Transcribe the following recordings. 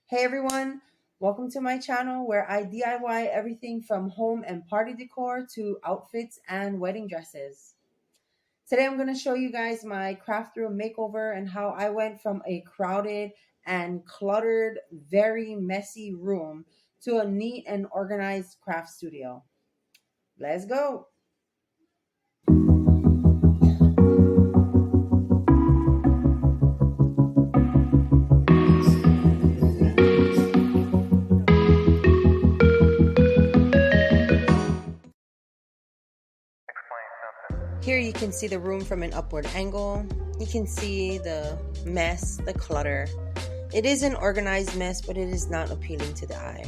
Hey everyone, welcome to my channel where I DIY everything from home and party decor to outfits and wedding dresses. Today I'm going to show you guys my craft room makeover and how I went from a crowded and cluttered, very messy room to a neat and organized craft studio. Let's go! Here you can see the room from an upward angle. You can see the mess, the clutter. It is an organized mess, but it is not appealing to the eye.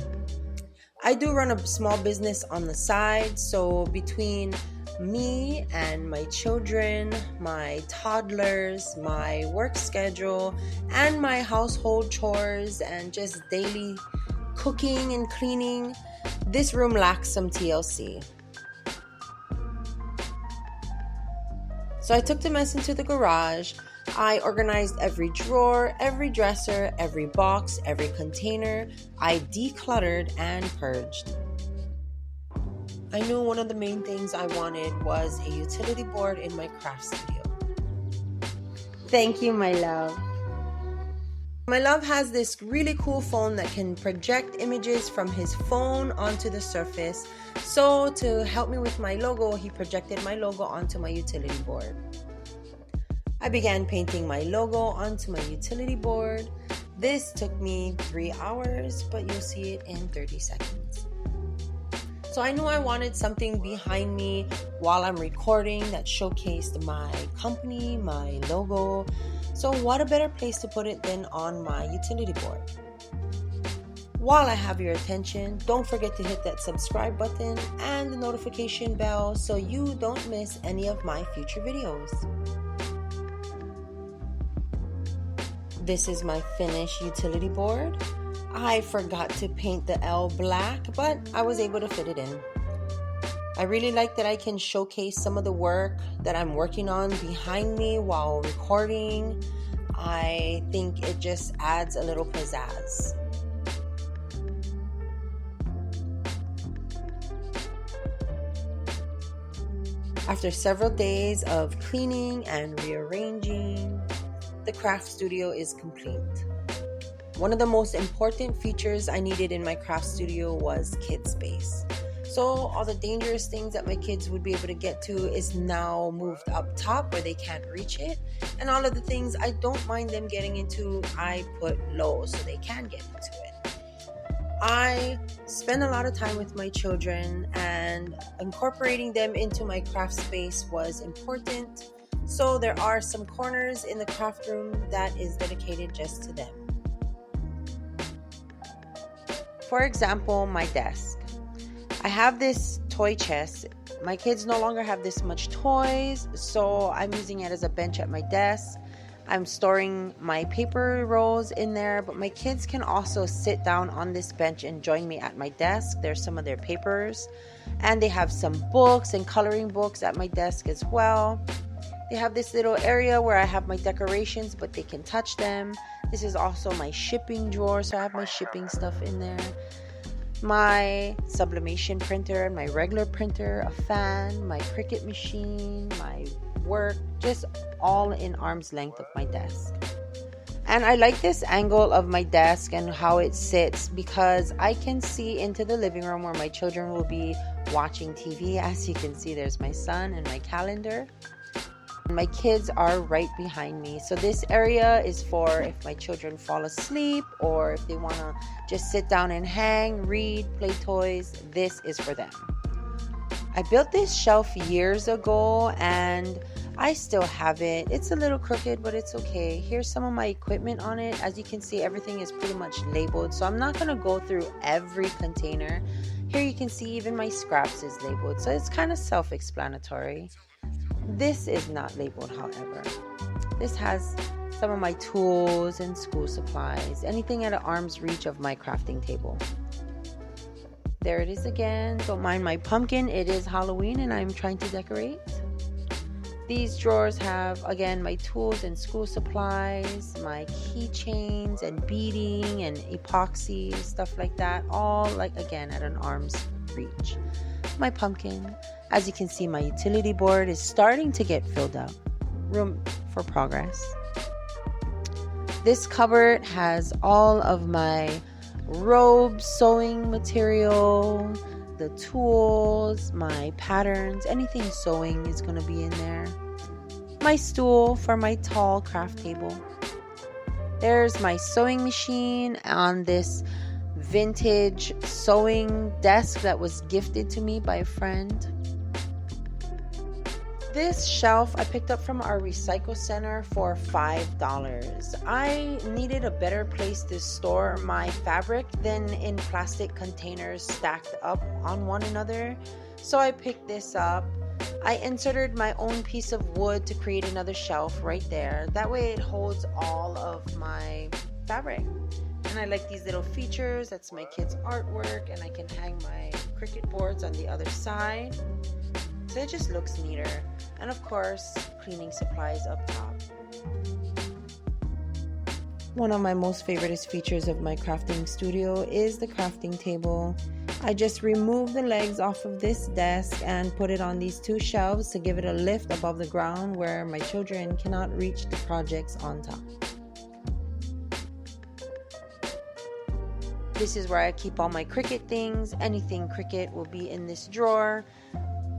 I do run a small business on the side, so between me and my children, my toddlers, my work schedule, and my household chores and just daily cooking and cleaning, this room lacks some TLC. So I took the mess into the garage. I organized every drawer, every dresser, every box, every container. I decluttered and purged. I knew one of the main things I wanted was a utility board in my craft studio. Thank you, my love. My love has this really cool phone that can project images from his phone onto the surface. So to help me with my logo, he projected my logo onto my utility board. I began painting my logo onto my utility board. This took me 3 hours, but you'll see it in 30 seconds. So I knew I wanted something behind me while I'm recording that showcased my company, my logo. So what a better place to put it than on my utility board. While I have your attention, don't forget to hit that subscribe button and the notification bell so you don't miss any of my future videos. This is my finished utility board. I forgot to paint the L black, but I was able to fit it in. I really like that I can showcase some of the work that I'm working on behind me while recording. I think it just adds a little pizzazz. After several days of cleaning and rearranging, the craft studio is complete. One of the most important features I needed in my craft studio was kid space. So all the dangerous things that my kids would be able to get to is now moved up top where they can't reach it. And all of the things I don't mind them getting into, I put low so they can get into it. I spend a lot of time with my children, and incorporating them into my craft space was important. So there are some corners in the craft room that is dedicated just to them. For example, my desk. I have this toy chest. My kids no longer have this much toys, so I'm using it as a bench at my desk. I'm storing my paper rolls in there, but my kids can also sit down on this bench and join me at my desk. There's some of their papers, and they have some books and coloring books at my desk as well. They have this little area where I have my decorations, but they can touch them. This is also my shipping drawer, so I have my shipping stuff in there. My sublimation printer, my regular printer, a fan, my Cricut machine, my work, just all in arm's length of my desk. And I like this angle of my desk and how it sits because I can see into the living room where my children will be watching TV. As you can see, there's my son and my calendar. My kids are right behind me. So this area is for if my children fall asleep or if they want to just sit down and hang, read, play toys. This is for them. I built this shelf years ago and I still have it. It's a little crooked, but it's okay. Here's some of my equipment on it. As you can see, everything is pretty much labeled. So I'm not going to go through every container. Here you can see even my scraps is labeled. So it's kind of self-explanatory. This is not labeled, however. This has some of my tools and school supplies, anything at an arm's reach of my crafting table. There it is again. Don't mind my pumpkin. It is Halloween and I'm trying to decorate. These drawers have, again, my tools and school supplies, my keychains and beading and epoxy, stuff like that, all like, again, at an arm's reach. My pumpkin. As you can see, my utility board is starting to get filled up. Room for progress. This cupboard has all of my robe sewing material, the tools, my patterns, anything sewing is going to be in there. My stool for my tall craft table. There's my sewing machine on this vintage sewing desk that was gifted to me by a friend. This shelf I picked up from our recycle center for $5. I needed a better place to store my fabric than in plastic containers stacked up on one another. So I picked this up. I inserted my own piece of wood to create another shelf right there. That way it holds all of my fabric. And I like these little features. That's my kids' artwork, and I can hang my Cricut boards on the other side. So it just looks neater. And of course, cleaning supplies up top. One of my most favorite features of my crafting studio is the crafting table. I just removed the legs off of this desk and put it on these two shelves to give it a lift above the ground where my children cannot reach the projects on top. This is where I keep all my Cricut things. Anything Cricut will be in this drawer.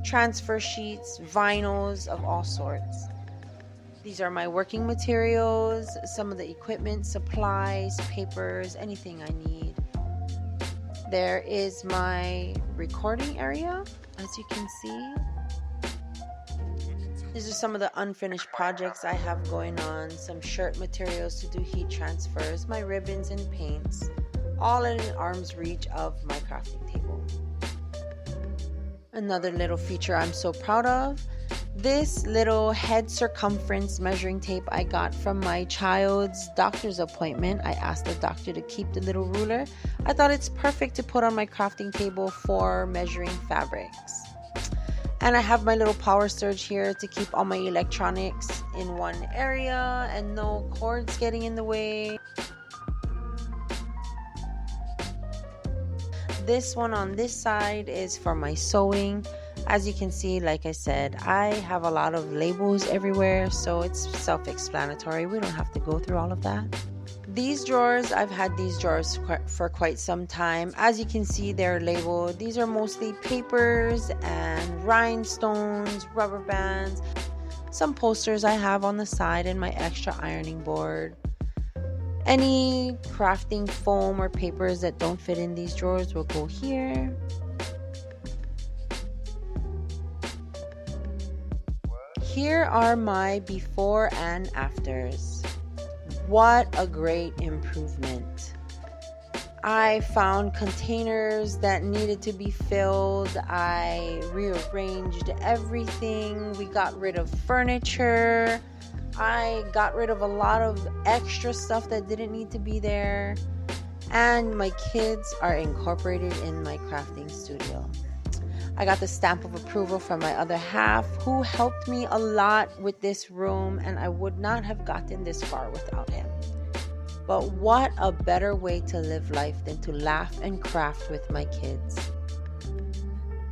Transfer sheets, vinyls of all sorts. These are my working materials, some of the equipment, supplies, papers, anything I need. There is my recording area, as you can see. These are some of the unfinished projects I have going on. Some shirt materials to do heat transfers, my ribbons and paints, all at an arm's reach of my crafting table. Another little feature I'm so proud of, this little head circumference measuring tape I got from my child's doctor's appointment. I asked the doctor to keep the little ruler. I thought it's perfect to put on my crafting table for measuring fabrics. And I have my little power surge here to keep all my electronics in one area and no cords getting in the way. This one on this side is for my sewing. As you can see, like I said, I have a lot of labels everywhere, so it's self-explanatory. We don't have to go through all of that. These drawers, I've had these drawers for quite some time. As you can see, they're labeled. These are mostly papers and rhinestones, rubber bands, some posters I have on the side, and my extra ironing board. Any crafting foam or papers that don't fit in these drawers will go here. Here are my before and afters. What a great improvement. I found containers that needed to be filled. I rearranged everything. We got rid of furniture. I got rid of a lot of extra stuff that didn't need to be there. And my kids are incorporated in my crafting studio. I got the stamp of approval from my other half, who helped me a lot with this room, and I would not have gotten this far without him. But what a better way to live life than to laugh and craft with my kids.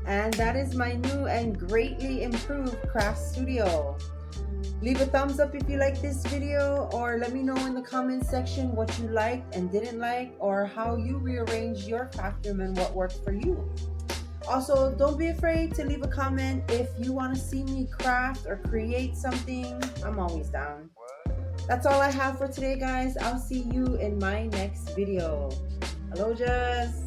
And that is my new and greatly improved craft studio. Leave a thumbs up if you like this video, or let me know in the comments section what you liked and didn't like, or how you rearranged your craft room and what worked for you. Also, don't be afraid to leave a comment if you want to see me craft or create something. I'm always down. That's all I have for today, guys. I'll see you in my next video. Alojas!